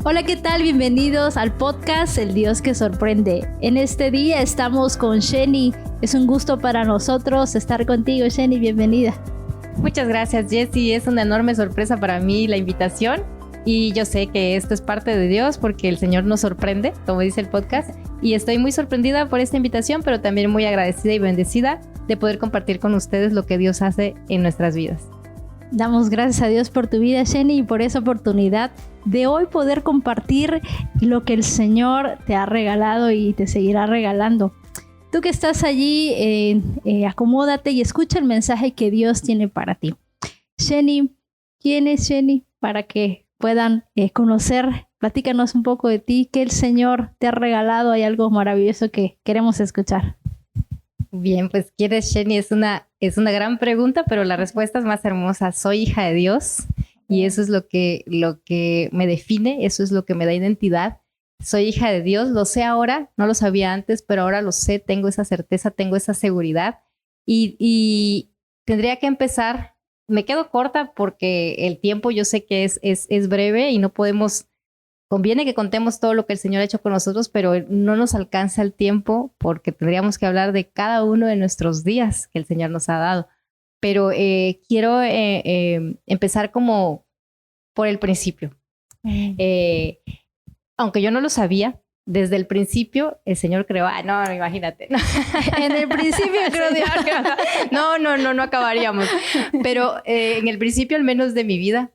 Hola, ¿qué tal? Bienvenidos al podcast El Dios que sorprende. En este día estamos con Sheni. Es un gusto para nosotros estar contigo, Sheni. Bienvenida. Muchas gracias, Jessie. Es una enorme sorpresa para mí la invitación y yo sé que esto es parte de Dios porque el Señor nos sorprende, como dice el podcast, y estoy muy sorprendida por esta invitación, pero también muy agradecida y bendecida de poder compartir con ustedes lo que Dios hace en nuestras vidas. Damos gracias a Dios por tu vida, Sheni, y por esa oportunidad de hoy poder compartir lo que el Señor te ha regalado y te seguirá regalando. Tú que estás allí, acomódate y escucha el mensaje que Dios tiene para ti. Sheni, ¿quién es Sheni? Para que puedan conocer, platícanos un poco de ti, qué el Señor te ha regalado. Hay algo maravilloso que queremos escuchar. Bien, pues ¿quién es Sheni? Es una gran pregunta, pero la respuesta es más hermosa. Soy hija de Dios y eso es lo que me define, eso es lo que me da identidad. Soy hija de Dios, lo sé ahora, no lo sabía antes, pero ahora lo sé, tengo esa certeza, tengo esa seguridad y tendría que empezar. Me quedo corta porque el tiempo yo sé que es breve y no podemos. Conviene que contemos todo lo que el Señor ha hecho con nosotros, pero no nos alcanza el tiempo porque tendríamos que hablar de cada uno de nuestros días que el Señor nos ha dado. Pero quiero empezar como por el principio. Aunque yo no lo sabía, desde el principio el Señor creó, no, imagínate. No. En el principio creo que no acabaríamos. Pero en el principio al menos de mi vida,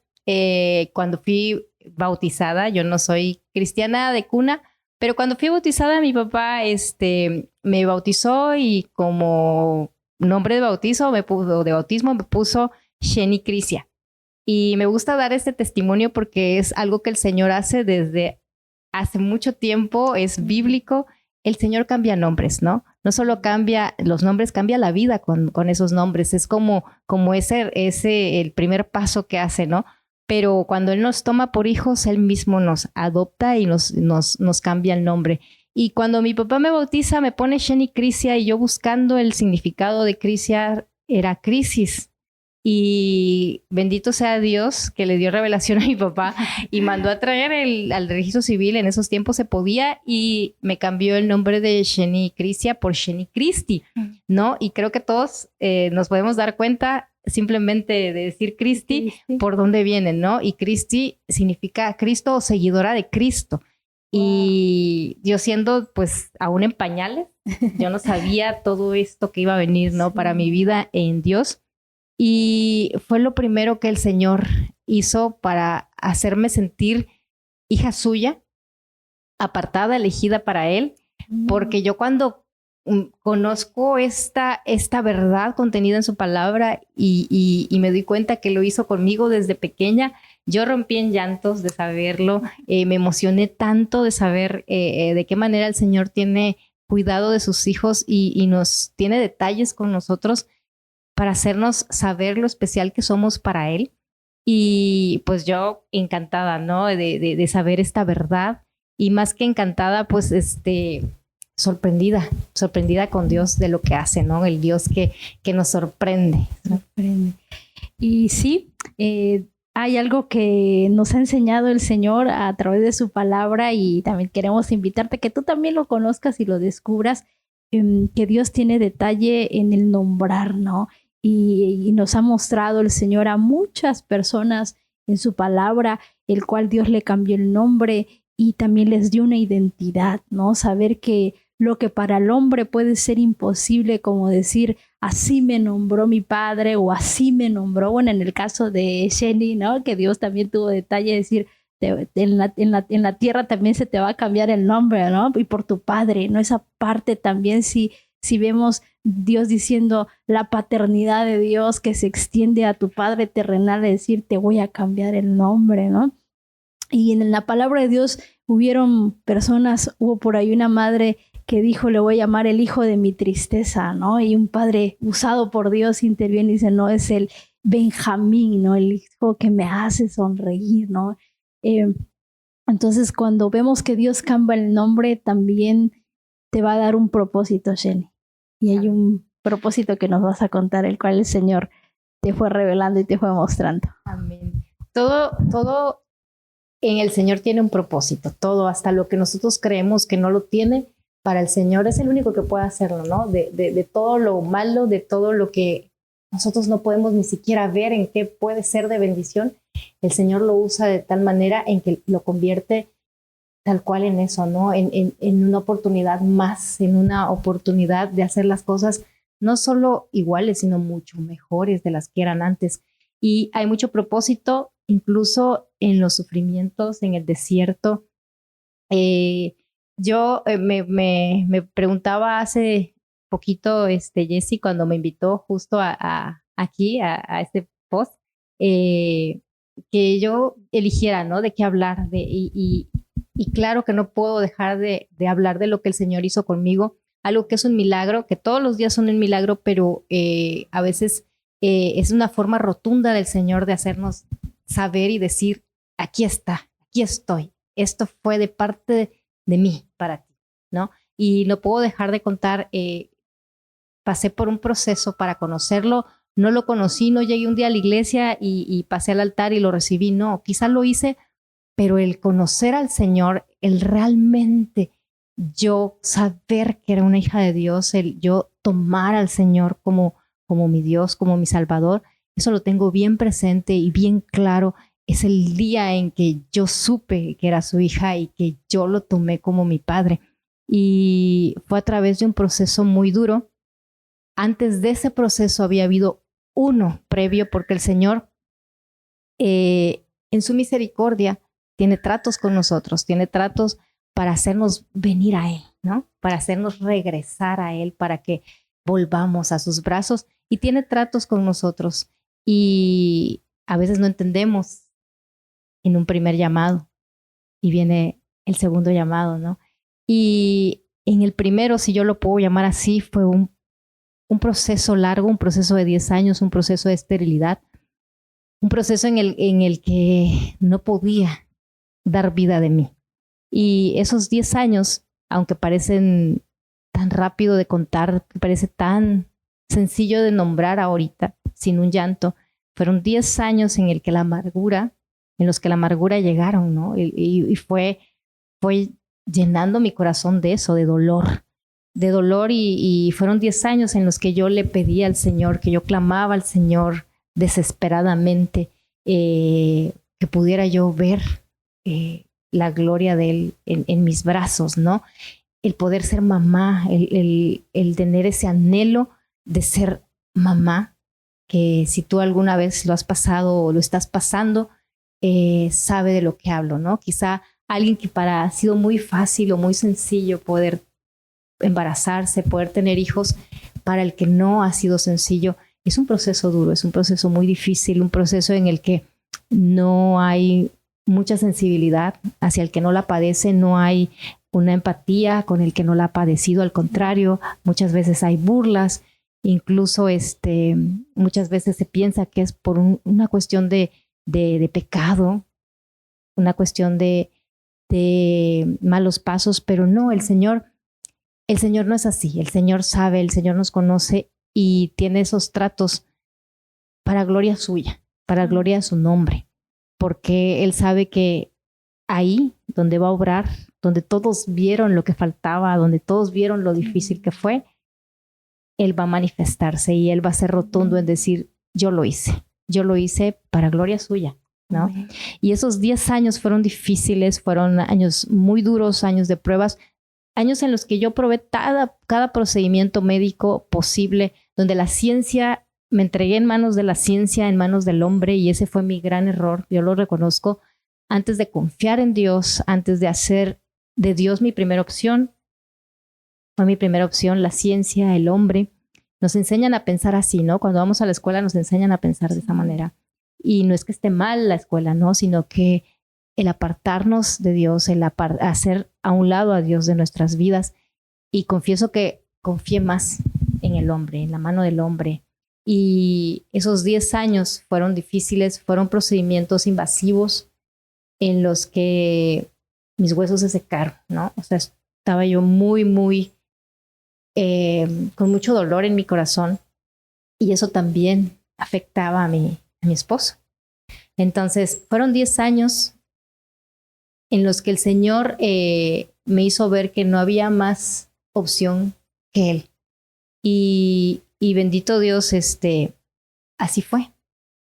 cuando fui bautizada, yo no soy cristiana de cuna, pero cuando fui bautizada mi papá me bautizó y como nombre de bautismo me puso Sheni Crisia. Y me gusta dar este testimonio porque es algo que el Señor hace desde hace mucho tiempo, es bíblico. El Señor cambia nombres, ¿no? No solo cambia los nombres, cambia la vida con esos nombres. Es como ese el primer paso que hace, ¿no? Pero cuando Él nos toma por hijos, Él mismo nos adopta y nos cambia el nombre. Y cuando mi papá me bautiza, me pone Sheni Crisia y yo buscando el significado de Crisia era crisis. Y bendito sea Dios que le dio revelación a mi papá y mandó a traer al registro civil. En esos tiempos se podía y me cambió el nombre de Sheni Crisia por Sheni Cristi, ¿no? Y creo que todos nos podemos dar cuenta simplemente de decir Cristi por dónde vienen, ¿no? Y Cristi significa Cristo o seguidora de Cristo. Wow. Y yo siendo pues aún en pañales, yo no sabía todo esto que iba a venir, ¿no? Sí. Para mi vida en Dios. Y fue lo primero que el Señor hizo para hacerme sentir hija suya, apartada, elegida para Él, porque yo cuando conozco esta verdad contenida en su palabra y me doy cuenta que lo hizo conmigo desde pequeña, yo rompí en llantos de saberlo, me emocioné tanto de saber de qué manera el Señor tiene cuidado de sus hijos y nos tiene detalles con nosotros para hacernos saber lo especial que somos para Él. Y pues yo encantada, ¿no? De saber esta verdad y más que encantada, pues sorprendida con Dios de lo que hace, ¿no? El Dios que nos sorprende. Y sí, hay algo que nos ha enseñado el Señor a través de su palabra y también queremos invitarte a que tú también lo conozcas y lo descubras, que Dios tiene detalle en el nombrar, ¿no? Y nos ha mostrado el Señor a muchas personas en su palabra, el cual Dios le cambió el nombre y también les dio una identidad, ¿no? Saber que lo que para el hombre puede ser imposible, como decir, así me nombró mi padre o así me nombró, bueno, en el caso de Sheni, ¿no? Que Dios también tuvo detalle de decir, en la tierra también se te va a cambiar el nombre, ¿no? Y por tu padre, ¿no? Esa parte también, si vemos Dios diciendo la paternidad de Dios que se extiende a tu Padre terrenal, es decir, te voy a cambiar el nombre, ¿no? Y en la palabra de Dios hubo por ahí una madre que dijo, le voy a llamar el hijo de mi tristeza, ¿no? Y un padre usado por Dios interviene y dice, no, es el Benjamín, ¿no? El hijo que me hace sonreír, ¿no? Entonces, cuando vemos que Dios cambia el nombre, también te va a dar un propósito, Sheni. Y hay un propósito que nos vas a contar, el cual el Señor te fue revelando y te fue mostrando. Amén. Todo en el Señor tiene un propósito, todo, hasta lo que nosotros creemos que no lo tiene, para el Señor es el único que puede hacerlo, ¿no? De todo lo malo, de todo lo que nosotros no podemos ni siquiera ver en qué puede ser de bendición, el Señor lo usa de tal manera en que lo convierte tal cual en eso, ¿no? En una oportunidad más, en una oportunidad de hacer las cosas no solo iguales, sino mucho mejores de las que eran antes. Y hay mucho propósito, incluso en los sufrimientos, en el desierto. Yo me preguntaba hace poquito, Jessy, cuando me invitó justo aquí, a este post, que yo eligiera, ¿no? De qué hablar. Y claro que no puedo dejar de hablar de lo que el Señor hizo conmigo, algo que es un milagro, que todos los días son un milagro, pero a veces es una forma rotunda del Señor de hacernos saber y decir, aquí está, aquí estoy. Esto fue de parte de mí para ti, ¿no? Y no puedo dejar de contar, pasé por un proceso para conocerlo, no lo conocí, no llegué un día a la iglesia y pasé al altar y lo recibí, no, quizás lo hice, pero el conocer al Señor, el realmente yo saber que era una hija de Dios, el yo tomar al Señor como mi Dios, como mi Salvador, eso lo tengo bien presente y bien claro. Es el día en que yo supe que era su hija y que yo lo tomé como mi padre. Y fue a través de un proceso muy duro. Antes de ese proceso había habido uno previo, porque el Señor, en su misericordia, tiene tratos con nosotros, tiene tratos para hacernos venir a Él, ¿no? Para hacernos regresar a Él, para que volvamos a sus brazos, y tiene tratos con nosotros. Y a veces no entendemos en un primer llamado y viene el segundo llamado, ¿no? Y en el primero, si yo lo puedo llamar así, fue un proceso largo, un proceso de 10 años, un proceso de esterilidad, un proceso en el que no podía dar vida de mí. Y esos 10 años, aunque parecen tan rápido de contar, parece tan sencillo de nombrar ahorita, sin un llanto, fueron 10 años en los que la amargura llegaron, ¿no? Y fue llenando mi corazón de eso, de dolor y fueron 10 años en los que yo le pedía al Señor, que yo clamaba al Señor desesperadamente, que pudiera yo ver la gloria de Él en mis brazos, ¿no? El poder ser mamá, el tener ese anhelo de ser mamá, que si tú alguna vez lo has pasado o lo estás pasando, sabe de lo que hablo, ¿no? Quizá alguien que ha sido muy fácil o muy sencillo poder embarazarse, poder tener hijos, para el que no ha sido sencillo, es un proceso duro, es un proceso muy difícil, un proceso en el que no hay mucha sensibilidad hacia el que no la padece, no hay una empatía con el que no la ha padecido, al contrario, muchas veces hay burlas, incluso muchas veces se piensa que es por una cuestión de pecado, una cuestión de malos pasos, pero no, el Señor no es así, el Señor sabe, el Señor nos conoce y tiene esos tratos para gloria suya, para gloria de su nombre, porque Él sabe que ahí donde va a obrar, donde todos vieron lo que faltaba, donde todos vieron lo difícil que fue, Él va a manifestarse y Él va a ser rotundo en decir, yo lo hice para gloria suya, ¿no? Amén. Y esos 10 años fueron difíciles, fueron años muy duros, años de pruebas, años en los que yo probé cada procedimiento médico posible, donde la ciencia, me entregué en manos de la ciencia, en manos del hombre, y ese fue mi gran error, yo lo reconozco. Antes de confiar en Dios, antes de hacer de Dios mi primera opción, fue mi primera opción la ciencia, el hombre. Nos enseñan a pensar así, ¿no? Cuando vamos a la escuela nos enseñan a pensar de esa manera. Y no es que esté mal la escuela, ¿no? Sino que el apartarnos de Dios, el hacer a un lado a Dios de nuestras vidas. Y confieso que confié más en el hombre, en la mano del hombre. Y esos 10 años fueron difíciles, fueron procedimientos invasivos en los que mis huesos se secaron, ¿no? O sea, estaba yo muy, con mucho dolor en mi corazón, y eso también afectaba a mi esposo. Entonces, fueron 10 años en los que el Señor me hizo ver que no había más opción que Él. Y bendito Dios, así fue.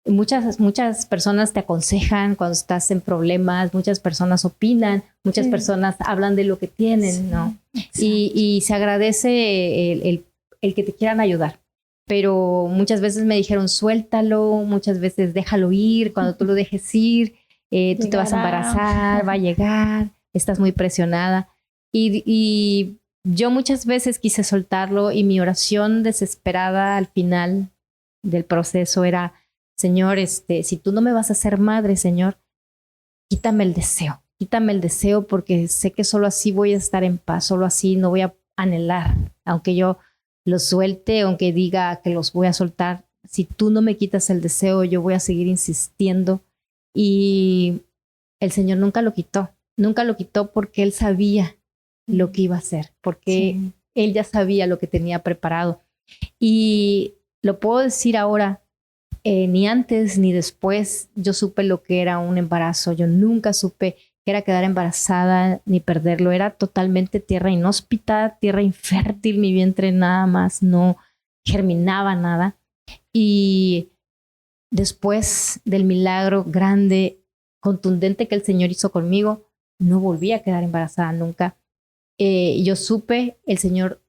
Muchas personas te aconsejan cuando estás en problemas, muchas personas opinan, muchas personas hablan de lo que tienen, ¿no? Y se agradece el que te quieran ayudar. Pero muchas veces me dijeron, suéltalo, muchas veces déjalo ir, cuando tú lo dejes ir, tú te vas a embarazar, va a llegar, estás muy presionada. Y yo muchas veces quise soltarlo y mi oración desesperada al final del proceso era, Señor, si tú no me vas a hacer madre, Señor, quítame el deseo porque sé que solo así voy a estar en paz, solo así no voy a anhelar, aunque yo los suelte, aunque diga que los voy a soltar, si tú no me quitas el deseo, yo voy a seguir insistiendo. Y el Señor nunca lo quitó porque Él sabía lo que iba a hacer, porque Él ya sabía lo que tenía preparado. Y lo puedo decir ahora, ni antes ni después yo supe lo que era un embarazo. Yo nunca supe que era quedar embarazada ni perderlo. Era totalmente tierra inhóspita, tierra infértil, mi vientre nada más no germinaba nada. Y después del milagro grande, contundente que el Señor hizo conmigo, no volví a quedar embarazada nunca. Yo supe, el Señor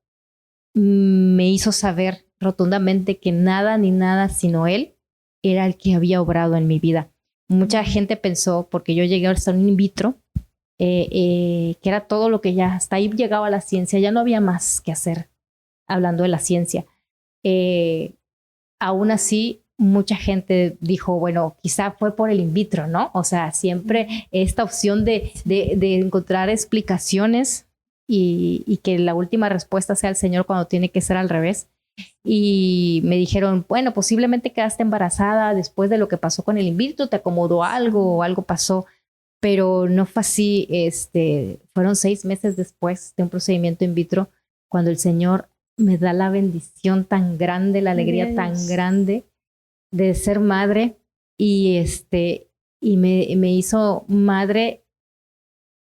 me hizo saber rotundamente que nada ni nada sino Él era el que había obrado en mi vida. Mucha gente pensó, porque yo llegué a estar in vitro, que era todo lo que ya, hasta ahí llegaba la ciencia, ya no había más que hacer hablando de la ciencia. Aún así, mucha gente dijo, bueno, quizá fue por el in vitro, ¿no? O sea, siempre esta opción de encontrar explicaciones y que la última respuesta sea el Señor cuando tiene que ser al revés. Y me dijeron, bueno, posiblemente quedaste embarazada después de lo que pasó con el in vitro, te acomodó algo o algo pasó, pero no fue así. Fueron 6 meses después de un procedimiento in vitro cuando el Señor me da la bendición tan grande, la alegría tan grande de ser madre y me hizo madre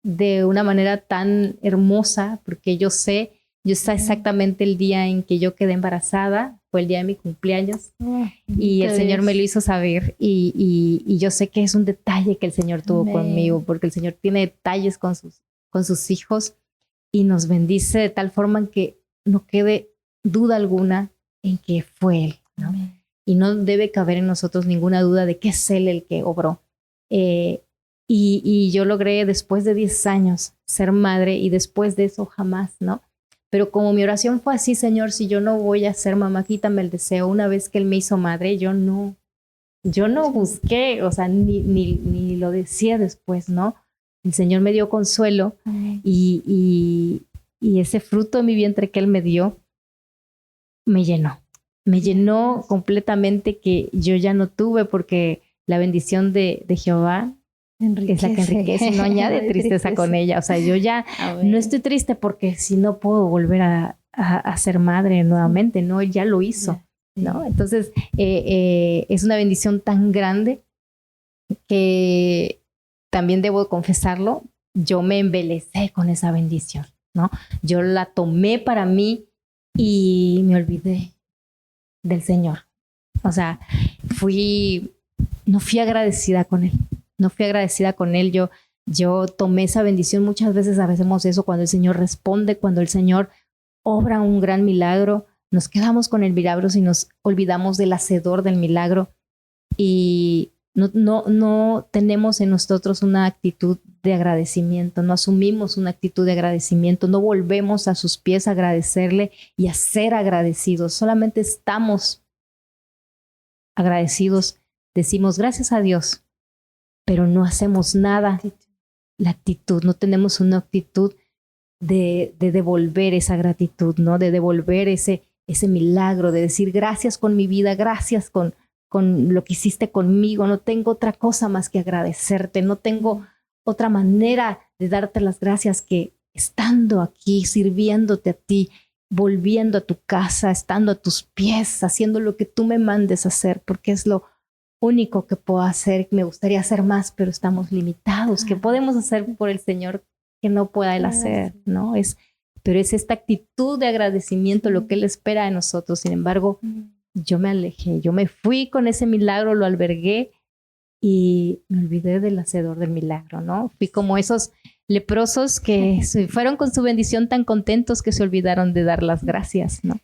de una manera tan hermosa, porque yo sé exactamente el día en que yo quedé embarazada, fue el día de mi cumpleaños, y el Señor me lo hizo saber, y yo sé que es un detalle que el Señor tuvo conmigo, porque el Señor tiene detalles con sus hijos, y nos bendice de tal forma en que no quede duda alguna en que fue Él, ¿no? Y no debe caber en nosotros ninguna duda de que es Él el que obró. Y yo logré después de 10 años ser madre, y después de eso jamás, ¿no? Pero como mi oración fue así, Señor, si yo no voy a ser mamá, quítame el deseo. Una vez que Él me hizo madre, yo no busqué, o sea, ni lo decía después, ¿no? El Señor me dio consuelo y ese fruto de mi vientre que Él me dio, me llenó completamente, que yo ya no tuve, porque la bendición de Jehová es la que enriquece, no añade tristeza con ella. O sea, yo ya no estoy triste porque si no puedo volver a ser madre nuevamente, ¿no? Él ya lo hizo, ¿no? Entonces, es una bendición tan grande que también debo confesarlo, yo me embelecé con esa bendición, ¿no? Yo la tomé para mí y me olvidé del Señor. O sea, no fui agradecida con Él. No fui agradecida con Él. Yo tomé esa bendición. Muchas veces hacemos eso cuando el Señor responde, cuando el Señor obra un gran milagro. Nos quedamos con el milagro y nos olvidamos del hacedor del milagro. Y no tenemos en nosotros una actitud de agradecimiento. No asumimos una actitud de agradecimiento. No volvemos a sus pies a agradecerle y a ser agradecidos. Solamente estamos agradecidos. Decimos gracias a Dios, pero no hacemos nada. La actitud, no tenemos una actitud de devolver esa gratitud, ¿no? De devolver ese milagro, de decir gracias con mi vida, gracias con lo que hiciste conmigo. No tengo otra cosa más que agradecerte, no tengo otra manera de darte las gracias que estando aquí, sirviéndote a ti, volviendo a tu casa, estando a tus pies, haciendo lo que tú me mandes hacer, porque es lo único que puedo hacer. Me gustaría hacer más, pero estamos limitados. ¿Qué podemos hacer por el Señor que no pueda Él hacer? ¿No? Pero es esta actitud de agradecimiento lo que Él espera de nosotros. Sin embargo, yo me alejé, yo me fui con ese milagro, lo albergué y me olvidé del hacedor del milagro, ¿no? Fui como esos leprosos que fueron con su bendición tan contentos que se olvidaron de dar las gracias, ¿no?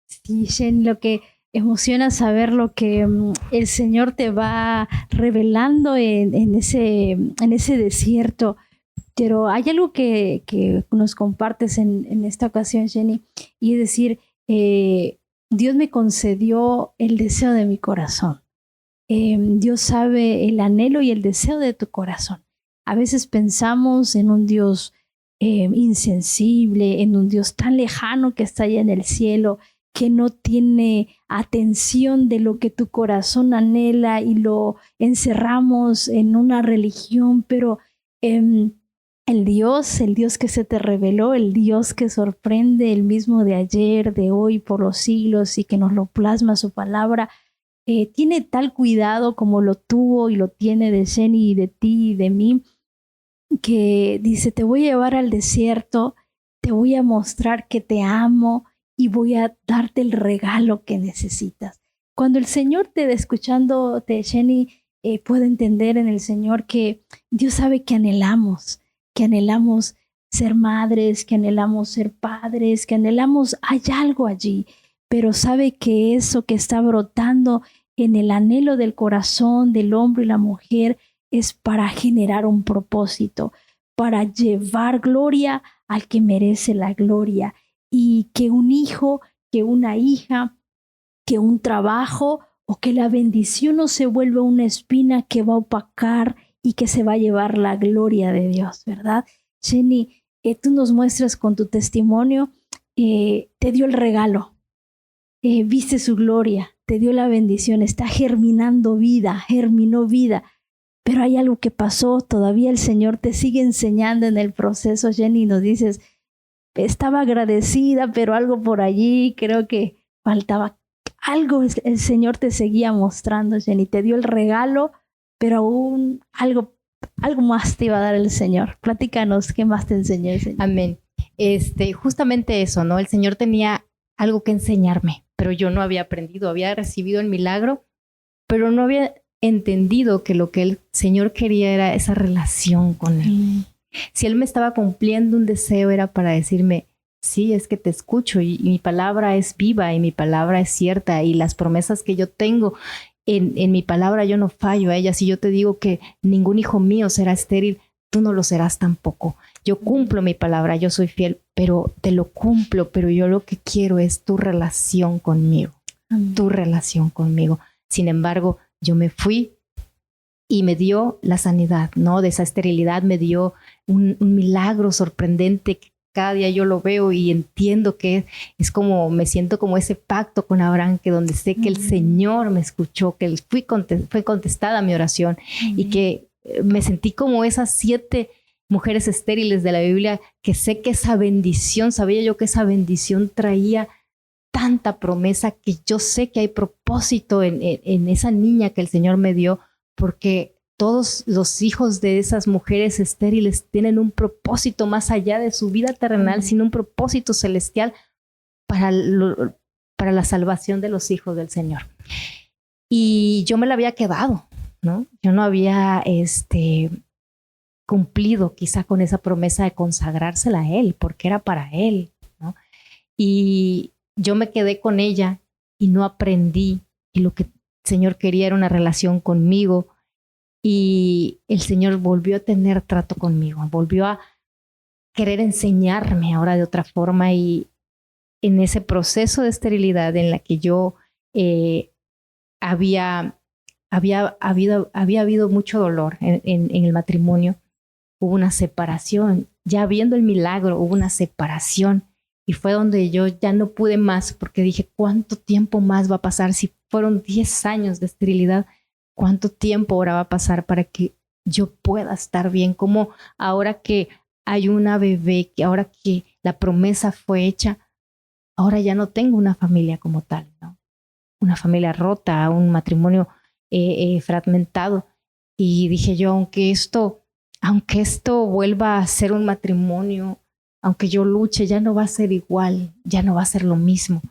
Sí, Jenny, lo que emociona saber lo que el Señor te va revelando en ese desierto. Pero hay algo que nos compartes en esta ocasión, Jenny, y es decir, Dios me concedió el deseo de mi corazón. Dios sabe el anhelo y el deseo de tu corazón. A veces pensamos en un Dios insensible, en un Dios tan lejano que está allá en el cielo, que no tiene atención de lo que tu corazón anhela y lo encerramos en una religión, pero el Dios que se te reveló, el Dios que sorprende, el mismo de ayer, de hoy, por los siglos y que nos lo plasma su palabra, tiene tal cuidado como lo tuvo y lo tiene de Jenny y de ti y de mí, que dice, te voy a llevar al desierto, te voy a mostrar que te amo y voy a darte el regalo que necesitas. Cuando el Señor te va escuchándote, Jenny, puede entender en el Señor que Dios sabe que anhelamos ser madres, que anhelamos ser padres, que anhelamos, hay algo allí, pero sabe que eso que está brotando en el anhelo del corazón del hombre y la mujer es para generar un propósito, para llevar gloria al que merece la gloria, y que un hijo, que una hija, que un trabajo o que la bendición no se vuelva una espina que va a opacar y que se va a llevar la gloria de Dios, ¿verdad? Jenny, tú nos muestras con tu testimonio, te dio el regalo, viste su gloria, te dio la bendición, está germinando vida, germinó vida, pero hay algo que pasó, todavía el Señor te sigue enseñando en el proceso, Jenny, nos dices, estaba agradecida, pero algo por allí, creo que faltaba algo, el Señor te seguía mostrando, Jenny, te dio el regalo, pero aún algo más te iba a dar el Señor. Platícanos, ¿qué más te enseñó el Señor? Amén. Justamente eso, ¿no? El Señor tenía algo que enseñarme, pero yo no había aprendido, había recibido el milagro, pero no había entendido que lo que el Señor quería era esa relación con Él. Si Él me estaba cumpliendo un deseo, era para decirme, sí, es que te escucho y mi palabra es viva y mi palabra es cierta y las promesas que yo tengo en mi palabra yo no fallo a ella. Si yo te digo que ningún hijo mío será estéril, tú no lo serás tampoco. Yo cumplo mi palabra, yo soy fiel, pero te lo cumplo, pero yo lo que quiero es tu relación conmigo, tu relación conmigo. Sin embargo, yo me fui y me dio la sanidad, ¿no? De esa esterilidad me dio un milagro sorprendente que cada día yo lo veo y entiendo que es como, me siento como ese pacto con Abraham, que donde sé que el Señor me escuchó, que fue contestada mi oración y que me sentí como esas 7 mujeres estériles de la Biblia, que sé que esa bendición, sabía yo que esa bendición traía tanta promesa, que yo sé que hay propósito en esa niña que el Señor me dio, porque todos los hijos de esas mujeres estériles tienen un propósito más allá de su vida terrenal, sino un propósito celestial para la salvación de los hijos del Señor. Y yo me la había quedado, ¿no? Yo no había cumplido quizá con esa promesa de consagrársela a Él, porque era para Él, ¿no? Y yo me quedé con ella y no aprendí, y lo que el Señor quería era una relación conmigo. Y el Señor volvió a tener trato conmigo, volvió a querer enseñarme ahora de otra forma, y en ese proceso de esterilidad en la que yo había habido mucho dolor en el matrimonio, hubo una separación. Ya viendo el milagro, hubo una separación, y fue donde yo ya no pude más, porque dije, ¿cuánto tiempo más va a pasar? Si fueron 10 años de esterilidad, ¿cuánto tiempo ahora va a pasar para que yo pueda estar bien? Como ahora que hay una bebé, que ahora que la promesa fue hecha, ahora ya no tengo una familia como tal, ¿no? Una familia rota, un matrimonio fragmentado. Y dije yo, aunque esto vuelva a ser un matrimonio, aunque yo luche, ya no va a ser igual, ya no va a ser lo mismo.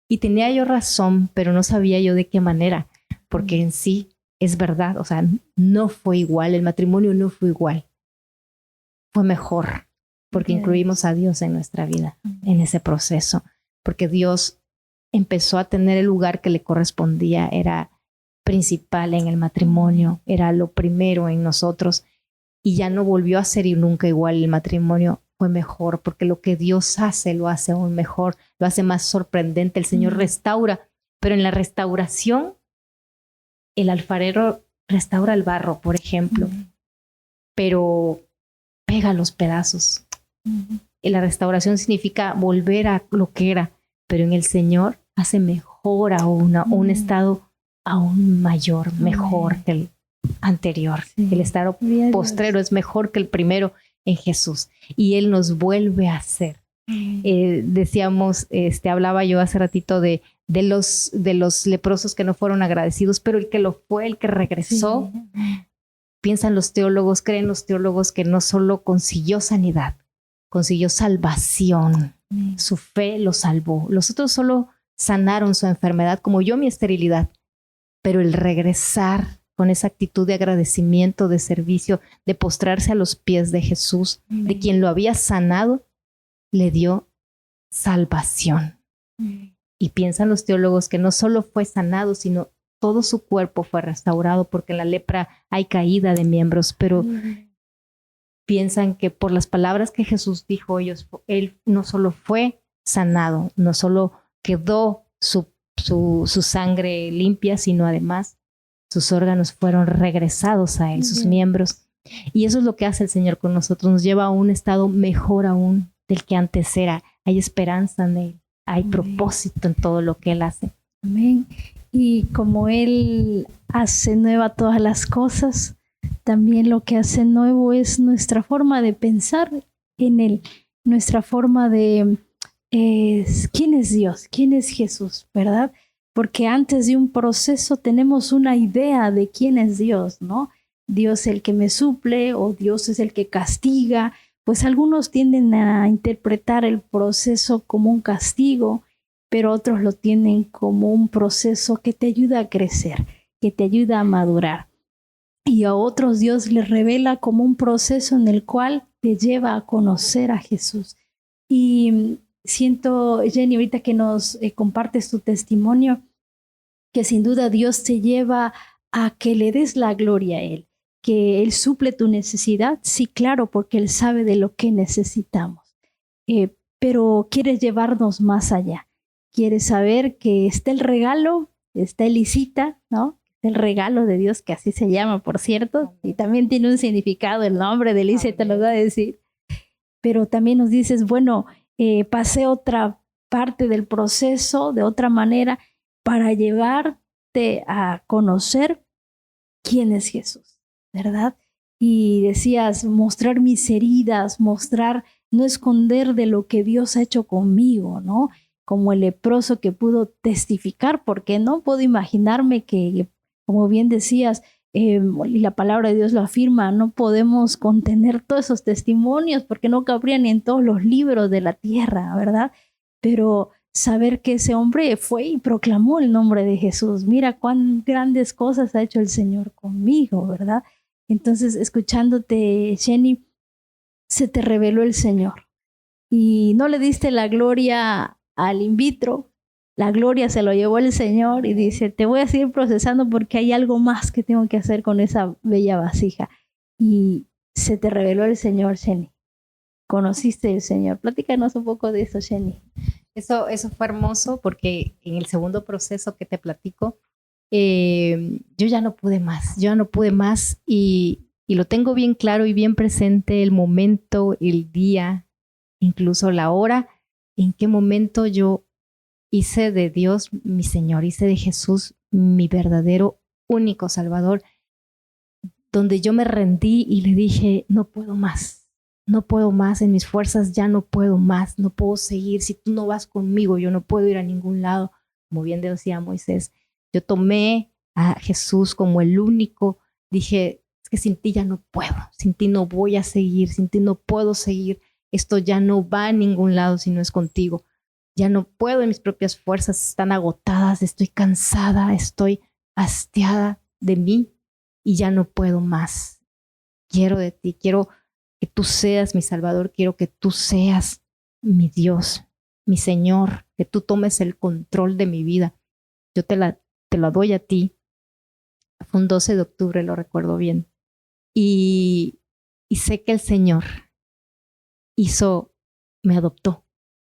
Y tenía yo razón, pero no sabía yo de qué manera, porque en sí es verdad, o sea, no fue igual, el matrimonio no fue igual, fue mejor, porque incluimos a Dios en nuestra vida, en ese proceso, porque Dios empezó a tener el lugar que le correspondía, era principal en el matrimonio, era lo primero en nosotros, y ya no volvió a ser y nunca igual. El matrimonio fue mejor, porque lo que Dios hace lo hace aún mejor, lo hace más sorprendente. El Señor restaura, pero en la restauración, el alfarero restaura el barro, por ejemplo, pero pega los pedazos. Y la restauración significa volver a lo que era, pero en el Señor hace mejor aún, un estado aún mayor, mejor que el anterior. El estado postrero es mejor que el primero en Jesús, y Él nos vuelve a hacer. Decíamos, hablaba yo hace ratito de los leprosos que no fueron agradecidos, pero el que lo fue, el que regresó, piensan los teólogos, creen los teólogos que no solo consiguió sanidad, consiguió salvación. Su fe lo salvó. Los otros solo sanaron su enfermedad, como yo mi esterilidad, pero el regresar con esa actitud de agradecimiento, de servicio, de postrarse a los pies de Jesús, de quien lo había sanado, le dio salvación. Y piensan los teólogos que no solo fue sanado, sino todo su cuerpo fue restaurado, porque en la lepra hay caída de miembros, pero piensan que por las palabras que Jesús dijo, él no solo fue sanado, no solo quedó su sangre limpia, sino además sus órganos fueron regresados a Él, sus miembros. Y eso es lo que hace el Señor con nosotros, nos lleva a un estado mejor aún del que antes era. Hay esperanza en Él, hay propósito en todo lo que Él hace. Amén. Y como Él hace nueva todas las cosas, también lo que hace nuevo es nuestra forma de pensar en Él, nuestra forma de ¿quién es Dios? ¿Quién es Jesús? ¿Verdad? Porque antes de un proceso tenemos una idea de quién es Dios, ¿no? Dios es el que me suple, o Dios es el que castiga. Pues algunos tienden a interpretar el proceso como un castigo, pero otros lo tienen como un proceso que te ayuda a crecer, que te ayuda a madurar. Y a otros Dios les revela como un proceso en el cual te lleva a conocer a Jesús. Y siento, Jenny, ahorita que nos compartes tu testimonio, que sin duda Dios te lleva a que le des la gloria a Él, que Él suple tu necesidad. Sí, claro, porque Él sabe de lo que necesitamos. Pero quieres llevarnos más allá. Quieres saber que está el regalo, está Elisita, ¿no? El regalo de Dios, que así se llama, por cierto, y también tiene un significado, el nombre de Elisa, te lo voy a decir. Pero también nos dices, bueno, pasé otra parte del proceso de otra manera para llevarte a conocer quién es Jesús, ¿verdad? Y decías, mostrar mis heridas, no esconder de lo que Dios ha hecho conmigo, ¿no? Como el leproso que pudo testificar, porque no puedo imaginarme que, como bien decías, y la palabra de Dios lo afirma, no podemos contener todos esos testimonios porque no cabrían ni en todos los libros de la tierra, ¿verdad? Pero saber que ese hombre fue y proclamó el nombre de Jesús. Mira cuán grandes cosas ha hecho el Señor conmigo, ¿verdad? Entonces, escuchándote, Jenny, se te reveló el Señor y no le diste la gloria al in vitro. La gloria se lo llevó el Señor y dice, te voy a seguir procesando porque hay algo más que tengo que hacer con esa bella vasija. Y se te reveló el Señor, Jenny. Conociste el Señor. Platícanos un poco de eso, Jenny. Eso fue hermoso, porque en el segundo proceso que te platico, yo ya no pude más y lo tengo bien claro y bien presente, el momento, el día, incluso la hora, en qué momento yo hice de Dios mi Señor, hice de Jesús mi verdadero, único Salvador, donde yo me rendí y le dije, no puedo más, en mis fuerzas ya no puedo más, no puedo seguir, si tú no vas conmigo, yo no puedo ir a ningún lado. Como bien decía Moisés, yo tomé a Jesús como el único, dije, es que sin ti ya no puedo, sin ti no voy a seguir, sin ti no puedo seguir, esto ya no va a ningún lado si no es contigo. Ya no puedo, mis propias fuerzas están agotadas, estoy cansada, estoy hastiada de mí y ya no puedo más. Quiero de ti, quiero que tú seas mi Salvador, quiero que tú seas mi Dios, mi Señor, que tú tomes el control de mi vida. Yo te la doy a ti. Fue un 12 de octubre, lo recuerdo bien. Y sé que el Señor me adoptó.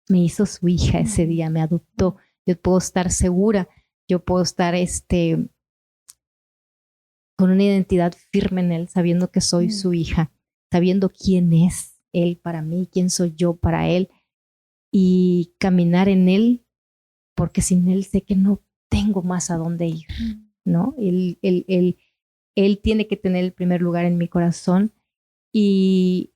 Me hizo su hija ese día, me adoptó. Yo puedo estar segura, yo puedo estar con una identidad firme en Él, sabiendo que soy su hija, sabiendo quién es Él para mí, quién soy yo para Él, y caminar en Él, porque sin Él sé que no tengo más a dónde ir, ¿no? Él tiene que tener el primer lugar en mi corazón, y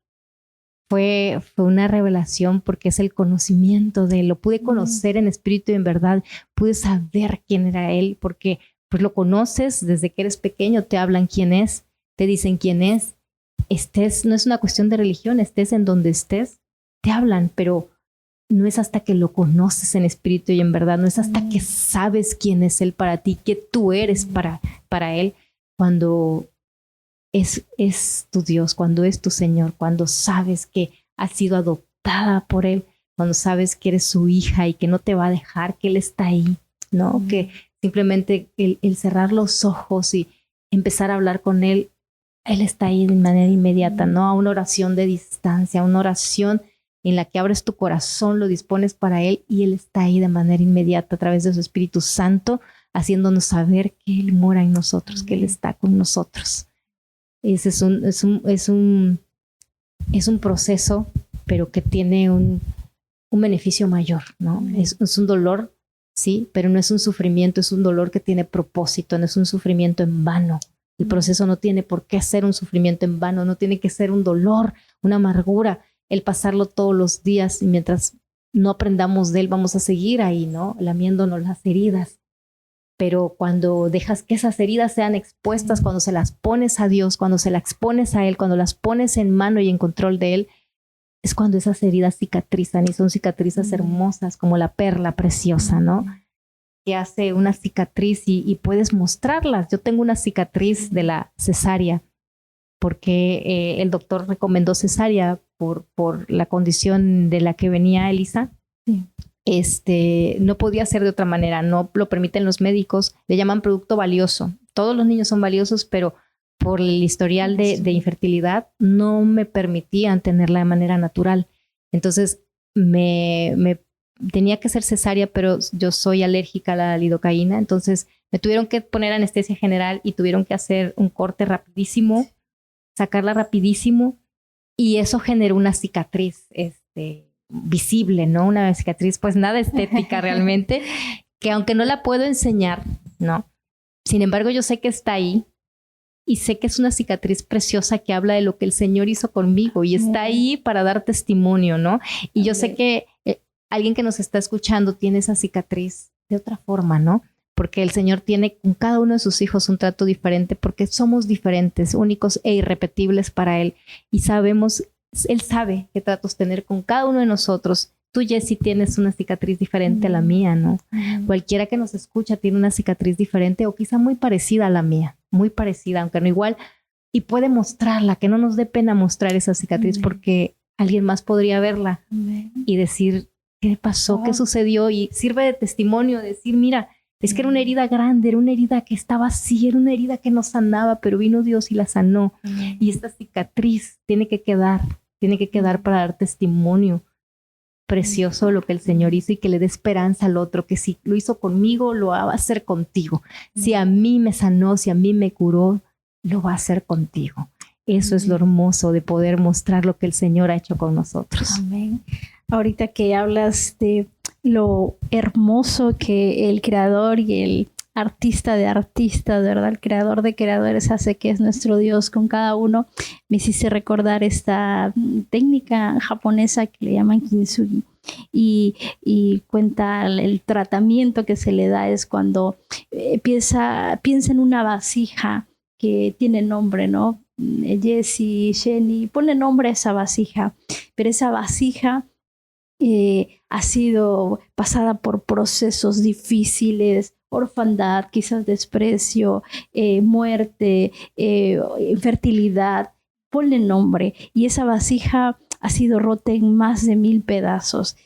fue una revelación porque es el conocimiento de Él. Lo pude conocer en espíritu y en verdad. Pude saber quién era Él porque pues lo conoces desde que eres pequeño. Te hablan quién es, te dicen quién es. No es una cuestión de religión, estés en donde estés, te hablan, pero no es hasta que lo conoces en espíritu y en verdad. No es hasta que sabes quién es Él para ti, que tú eres para Él, cuando es tu Dios, cuando es tu Señor, cuando sabes que has sido adoptada por Él, cuando sabes que eres su hija y que no te va a dejar, que Él está ahí, ¿no? Que simplemente el cerrar los ojos y empezar a hablar con Él está ahí de manera inmediata, no a una oración de distancia, a una oración en la que abres tu corazón, lo dispones para Él y Él está ahí de manera inmediata a través de su Espíritu Santo, haciéndonos saber que Él mora en nosotros, que Él está con nosotros. Ese es un proceso, pero que tiene un beneficio mayor, ¿no? Es un dolor, sí, pero no es un sufrimiento, es un dolor que tiene propósito, no es un sufrimiento en vano. El proceso no tiene por qué ser un sufrimiento en vano, no tiene que ser un dolor, una amargura, el pasarlo todos los días, y mientras no aprendamos de Él vamos a seguir ahí, ¿no? Lamiéndonos las heridas. Pero cuando dejas que esas heridas sean expuestas, cuando se las pones a Dios, cuando se las expones a Él, cuando las pones en mano y en control de Él, es cuando esas heridas cicatrizan, y son cicatrices hermosas como la perla preciosa, ¿no? Que hace una cicatriz y puedes mostrarlas. Yo tengo una cicatriz de la cesárea porque el doctor recomendó cesárea por la condición de la que venía Elisa. Sí. No podía ser de otra manera, no lo permiten los médicos, le llaman producto valioso. Todos los niños son valiosos, pero por el historial de infertilidad no me permitían tenerla de manera natural. Entonces me tenía que ser cesárea, pero yo soy alérgica a la lidocaína, entonces me tuvieron que poner anestesia general y tuvieron que hacer un corte rapidísimo, sacarla rapidísimo, y eso generó una cicatriz visible, ¿no? Una cicatriz pues nada estética realmente, que aunque no la puedo enseñar, ¿no? Sin embargo, yo sé que está ahí y sé que es una cicatriz preciosa que habla de lo que el Señor hizo conmigo y está ahí para dar testimonio, ¿no? Y yo sé que alguien que nos está escuchando tiene esa cicatriz de otra forma, ¿no? Porque el Señor tiene con cada uno de sus hijos un trato diferente, porque somos diferentes, únicos e irrepetibles para Él, y Él sabe qué tratos tener con cada uno de nosotros. Tú, Jessie, tienes una cicatriz diferente a la mía, ¿no? Cualquiera que nos escucha tiene una cicatriz diferente o quizá muy parecida a la mía, muy parecida, aunque no igual, y puede mostrarla, que no nos dé pena mostrar esa cicatriz porque alguien más podría verla y decir, ¿qué pasó? ¿Qué sucedió? Y sirve de testimonio, decir, mira, es que era una herida grande, era una herida que estaba así, era una herida que no sanaba, pero vino Dios y la sanó. Y esta cicatriz tiene que quedar para dar testimonio precioso de lo que el Señor hizo y que le dé esperanza al otro, que si lo hizo conmigo, lo va a hacer contigo. Si a mí me sanó, si a mí me curó, lo va a hacer contigo. Eso es lo hermoso de poder mostrar lo que el Señor ha hecho con nosotros. Amén. Ahorita que hablas de lo hermoso que el Creador y el artista de artistas, ¿verdad? El creador de creadores hace que es nuestro Dios con cada uno. Me hiciste recordar esta técnica japonesa que le llaman kintsugi. Y cuenta el tratamiento que se le da es cuando piensa en una vasija que tiene nombre, ¿no? Jessie, Jenny, ponle nombre a esa vasija, pero esa vasija ha sido pasada por procesos difíciles, orfandad, quizás desprecio, muerte, infertilidad, ponle nombre, y esa vasija ha sido rota en más de 1000 pedazos.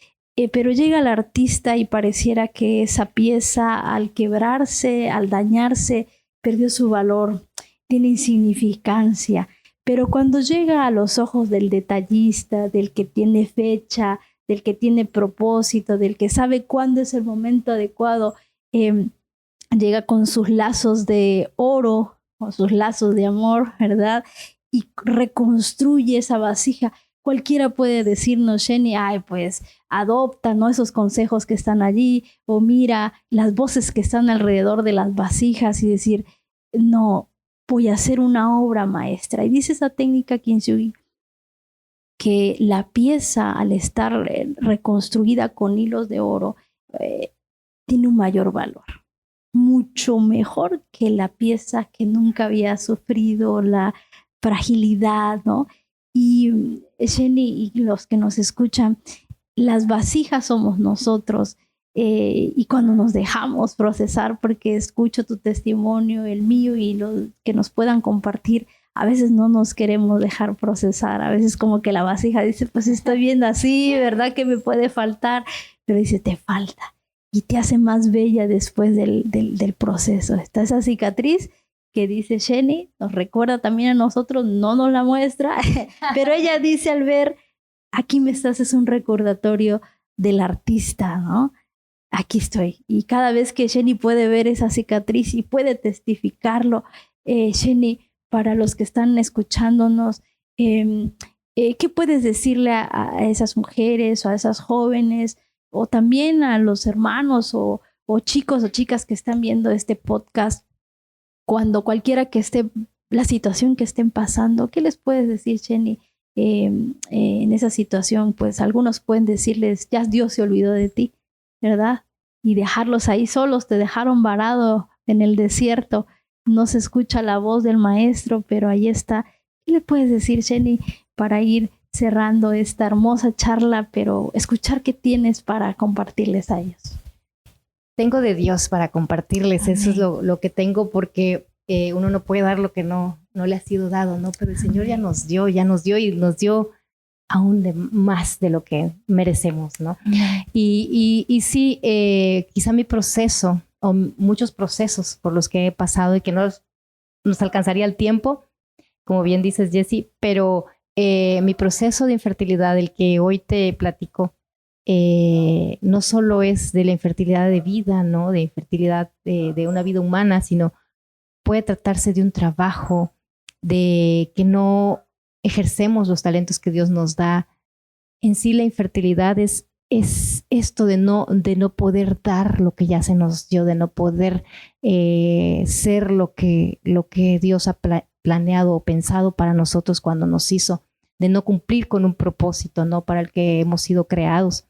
Pero llega el artista y pareciera que esa pieza, al quebrarse, al dañarse, perdió su valor, tiene insignificancia. Pero cuando llega a los ojos del detallista, del que tiene fecha, del que tiene propósito, del que sabe cuándo es el momento adecuado, llega con sus lazos de oro, con sus lazos de amor, ¿verdad? Y reconstruye esa vasija. Cualquiera puede decirnos, Jenny, ay, pues adopta, ¿no? Esos consejos que están allí, o mira las voces que están alrededor de las vasijas y decir, no, voy a hacer una obra maestra. Y dice esa técnica kintsugi que la pieza, al estar reconstruida con hilos de oro, tiene un mayor valor, mucho mejor que la pieza que nunca había sufrido la fragilidad, ¿no? Y Jenny y los que nos escuchan, las vasijas somos nosotros, y cuando nos dejamos procesar, porque escucho tu testimonio, el mío y los que nos puedan compartir, a veces no nos queremos dejar procesar, a veces como que la vasija dice, pues estoy viendo así, ¿verdad? Que me puede faltar, pero dice, te falta, y te hace más bella después del proceso. Está esa cicatriz que dice Jenny, nos recuerda también a nosotros, no nos la muestra, pero ella dice al ver, aquí me estás, es un recordatorio del artista, ¿no? Aquí estoy. Y cada vez que Jenny puede ver esa cicatriz y puede testificarlo, Jenny, para los que están escuchándonos, ¿qué puedes decirle a esas mujeres o a esas jóvenes o también a los hermanos o chicos o chicas que están viendo este podcast? Cuando cualquiera que esté, la situación que estén pasando, ¿qué les puedes decir, Jenny? En esa situación, pues algunos pueden decirles, ya Dios se olvidó de ti, ¿verdad? Y dejarlos ahí solos, te dejaron varado en el desierto, no se escucha la voz del maestro, pero ahí está. ¿Qué le puedes decir, Jenny, para ir cerrando esta hermosa charla, pero escuchar qué tienes para compartirles a ellos? Tengo de Dios para compartirles. Amén. Eso es lo que tengo, porque uno no puede dar lo que no le ha sido dado, ¿no? Pero el Señor ya nos dio y nos dio aún más de lo que merecemos, ¿no? Y sí, quizá mi proceso o muchos procesos por los que he pasado y que no nos alcanzaría el tiempo, como bien dices, Jessie, pero mi proceso de infertilidad, el que hoy te platico, no solo es de la infertilidad de vida, ¿no? De infertilidad de una vida humana, sino puede tratarse de un trabajo, de que no ejercemos los talentos que Dios nos da. En sí la infertilidad es esto de no poder dar lo que ya se nos dio, de no poder ser lo que Dios ha planeado o pensado para nosotros cuando nos hizo, de no cumplir con un propósito, ¿no? Para el que hemos sido creados.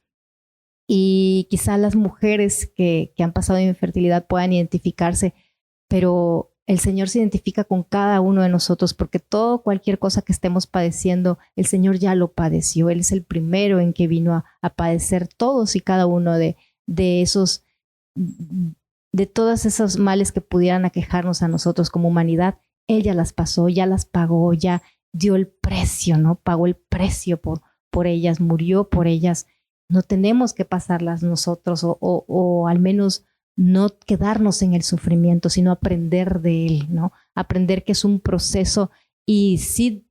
Y quizá las mujeres que han pasado en infertilidad puedan identificarse, pero el Señor se identifica con cada uno de nosotros, porque cualquier cosa que estemos padeciendo, el Señor ya lo padeció. Él es el primero en que vino a padecer todos y cada uno de todos esos males que pudieran aquejarnos a nosotros como humanidad. Él ya las pasó, ya las pagó, ya dio el precio, ¿no? Pagó el precio por ellas, murió por ellas. No tenemos que pasarlas nosotros o al menos no quedarnos en el sufrimiento, sino aprender de él, ¿no? Aprender que es un proceso, y sí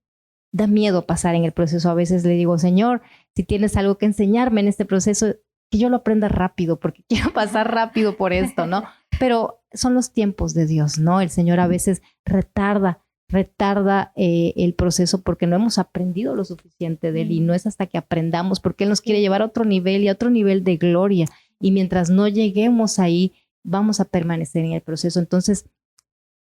da miedo pasar en el proceso. A veces le digo, Señor, si tienes algo que enseñarme en este proceso, que yo lo aprenda rápido, porque quiero pasar rápido por esto, ¿no? Pero son los tiempos de Dios, ¿no? El Señor a veces retarda el proceso porque no hemos aprendido lo suficiente de él, y no es hasta que aprendamos, porque él nos quiere llevar a otro nivel y a otro nivel de gloria. Y mientras no lleguemos ahí, vamos a permanecer en el proceso. Entonces,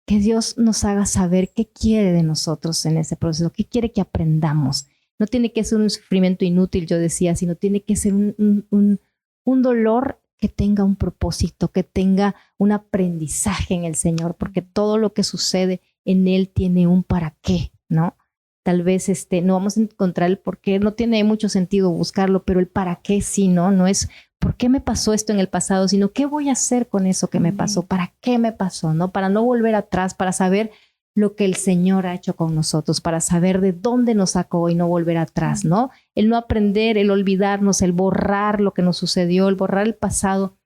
que Dios nos haga saber qué quiere de nosotros en ese proceso, qué quiere que aprendamos. No tiene que ser un sufrimiento inútil, yo decía, sino tiene que ser un dolor que tenga un propósito, que tenga un aprendizaje en el Señor, porque todo lo que sucede en Él tiene un para qué, ¿no? Tal vez no vamos a encontrar el por qué, no tiene mucho sentido buscarlo, pero el para qué sí, ¿no? No es por qué me pasó esto en el pasado, sino qué voy a hacer con eso que me pasó, para qué me pasó, ¿no? Para no volver atrás, para saber lo que el Señor ha hecho con nosotros, para saber de dónde nos sacó y no volver atrás, ¿no? El no aprender, el olvidarnos, el borrar lo que nos sucedió, el borrar el pasado,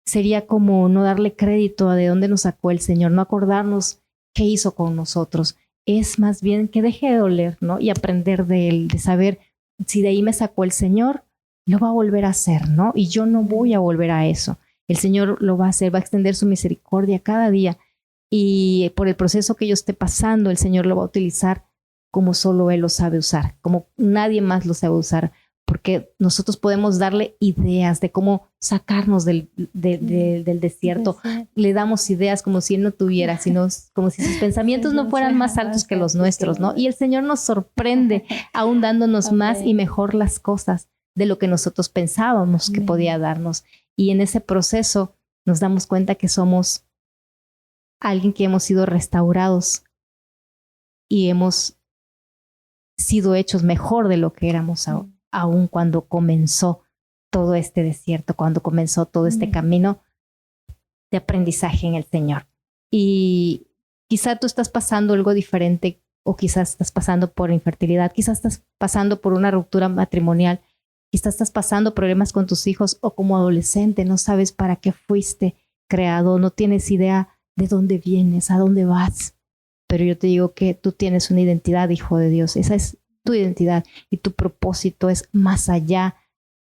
sería como no darle crédito a de dónde nos sacó el Señor, no acordarnos qué hizo con nosotros. Es más bien que deje de doler, ¿no? Y aprender de Él, de saber si de ahí me sacó el Señor, lo va a volver a hacer, ¿no? Y yo no voy a volver a eso. El Señor lo va a hacer, va a extender su misericordia cada día. Y por el proceso que yo esté pasando, el Señor lo va a utilizar como solo Él lo sabe usar, como nadie más lo sabe usar, porque nosotros podemos darle ideas de cómo sacarnos del desierto. Le damos ideas como si Él no tuviera, sino como si sus pensamientos no fueran más altos que los nuestros, ¿no? Y el Señor nos sorprende aún dándonos más y mejor las cosas de lo que nosotros pensábamos que podía darnos. Y en ese proceso nos damos cuenta que somos alguien que hemos sido restaurados y hemos sido hechos mejor de lo que éramos aún cuando comenzó todo este desierto, cuando comenzó todo este camino de aprendizaje en el Señor. Y quizá tú estás pasando algo diferente, o quizás estás pasando por infertilidad, quizás estás pasando por una ruptura matrimonial, quizás estás pasando problemas con tus hijos, o como adolescente no sabes para qué fuiste creado, no tienes idea de dónde vienes, a dónde vas. Pero yo te digo que tú tienes una identidad, hijo de Dios. Esa es tu identidad y tu propósito es más allá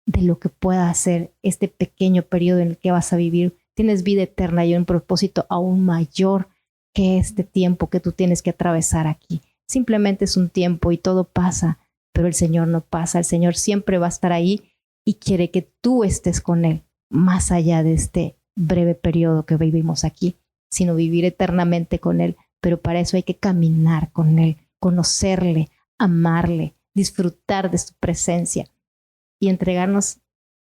de lo que pueda hacer este pequeño periodo en el que vas a vivir. Tienes vida eterna y un propósito aún mayor que este tiempo que tú tienes que atravesar aquí. Simplemente es un tiempo y todo pasa, pero el Señor no pasa. El Señor siempre va a estar ahí y quiere que tú estés con Él más allá de este breve periodo que vivimos aquí, sino vivir eternamente con Él. Pero para eso hay que caminar con Él, conocerle, amarle, disfrutar de su presencia y entregarnos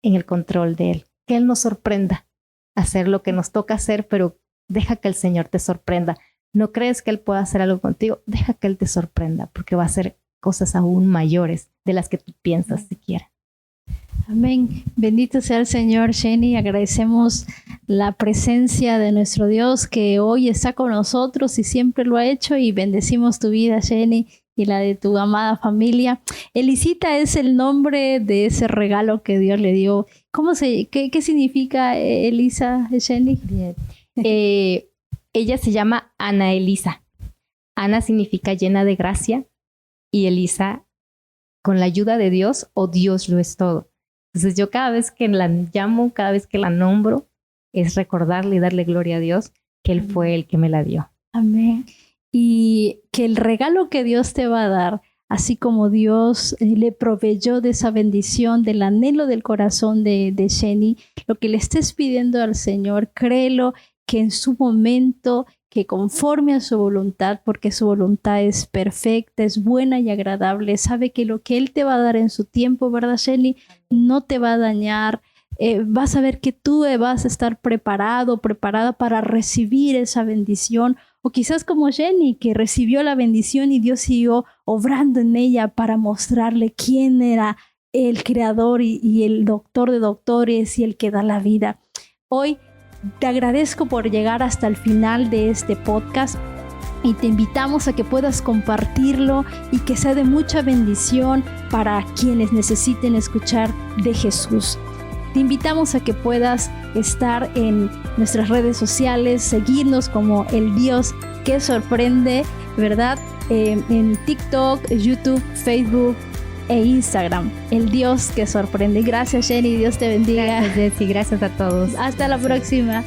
en el control de Él. Que Él nos sorprenda, hacer lo que nos toca hacer, pero deja que el Señor te sorprenda. ¿No crees que Él pueda hacer algo contigo? Deja que Él te sorprenda, porque va a hacer cosas aún mayores de las que tú piensas siquiera. Amén. Bendito sea el Señor, Jenny. Agradecemos la presencia de nuestro Dios que hoy está con nosotros y siempre lo ha hecho, y bendecimos tu vida, Jenny, y la de tu amada familia. Elisita es el nombre de ese regalo que Dios le dio. ¿Qué significa Elisa, Jenny? Bien. Ella se llama Ana Elisa. Ana significa llena de gracia y Elisa con la ayuda de Dios, o Dios lo es todo. Entonces yo cada vez que la llamo, cada vez que la nombro, es recordarle y darle gloria a Dios que Él fue el que me la dio. Amén. Y que el regalo que Dios te va a dar, así como Dios le proveyó de esa bendición, del anhelo del corazón de Jenny, lo que le estés pidiendo al Señor, créelo que en su momento, que conforme a su voluntad, porque su voluntad es perfecta, es buena y agradable, sabe que lo que Él te va a dar en su tiempo, ¿verdad, Jenny? No te va a dañar. Vas a ver que tú vas a estar preparada para recibir esa bendición. O quizás como Jenny, que recibió la bendición y Dios siguió obrando en ella para mostrarle quién era el creador y el doctor de doctores y el que da la vida. Hoy te agradezco por llegar hasta el final de este podcast y te invitamos a que puedas compartirlo y que sea de mucha bendición para quienes necesiten escuchar de Jesús. Te invitamos a que puedas estar en nuestras redes sociales, seguirnos como El Dios que Sorprende, ¿verdad? En TikTok, YouTube, Facebook e Instagram. El Dios que Sorprende. Gracias, Jenny. Dios te bendiga. Gracias, Jessy. Gracias a todos. Hasta la próxima.